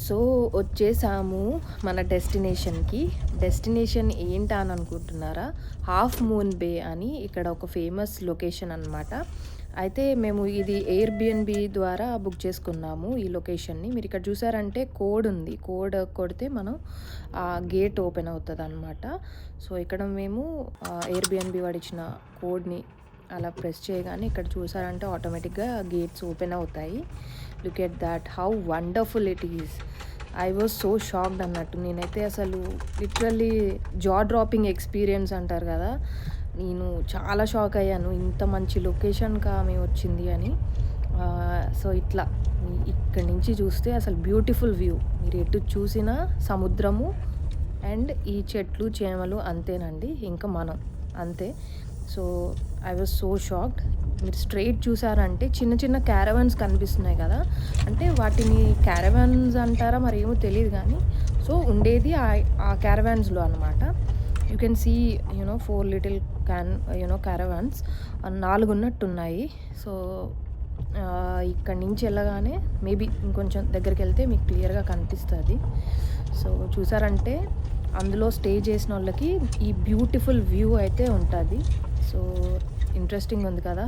So, వచ్చేసాము మన డెస్టినేషన్‌కి. Destination ఏంటా అని అనుకుంటున్నారా? హాఫ్ మూన్ బే అని ఇక్కడ ఒక ఫేమస్ లొకేషన్ అనమాట. అయితే మేము ఇది ఎయిర్‌బిఎన్‌బి ద్వారా బుక్ చేసుకున్నాము ఈ లొకేషన్‌ని. మీరిక్కడ చూసారంటే కోడ్ ఉంది. కోడ్ కొడితే మనం గేట్ ఓపెన్ అవుతదనమాట. సో, ఇక్కడ మేము ఎయిర్‌బిఎన్‌బి వాడిచ్చిన కోడ్‌ని అలా ప్రెస్ చేయగానే ఇక్కడ చూసారంటే ఆటోమేటిక్‌గా గేట్స్ ఓపెన్ అవుతాయి. Look at thought how wonderful it is. I was so shocked అన్నట్టు. నేనైతే అసలు లిటరల్లీ జా డ్రాపింగ్ ఎక్స్‌పీరియన్స్ అంటారు కదా! నేను చాలా షాక్ అయ్యాను. ఇంత మంచి లొకేషన్‌కా మేము వచ్చింది అని. సో, ఇట్లా ఇక్కడి నుంచి చూస్తే అసలు బ్యూటిఫుల్ వ్యూ. మీరు ఎటు చూసినా సముద్రము అండ్ ఈ చెట్లు, చేమలు అంతేనండి. ఇంకా మనం అంతే. So, I was so shocked. మీరు స్ట్రెయిట్ చూసారంటే చిన్న చిన్న క్యారవాన్స్ కనిపిస్తున్నాయి కదా! అంటే వాటిని క్యారవాన్స్ అంటారా మరేమో తెలీదు గానీ, సో, ఉండేది ఆ క్యారవాన్స్‌లో అనమాట. You can see 4 little caravans 4 ఉన్నట్టున్నాయి. సో, ఇక్కడి నుంచి ఎళ్ళగానే మేబీ ఇంకొంచెం దగ్గరికెళ్తే మీకు క్లియర్‌గా కనిపిస్తది. సో, చూసారంటే అందులో స్టే చేసినోళ్ళకి ఈ బ్యూటిఫుల్ వ్యూ అయితే ఉంటది. సో, ఇంట్రెస్టింగ్ ఉంది కదా!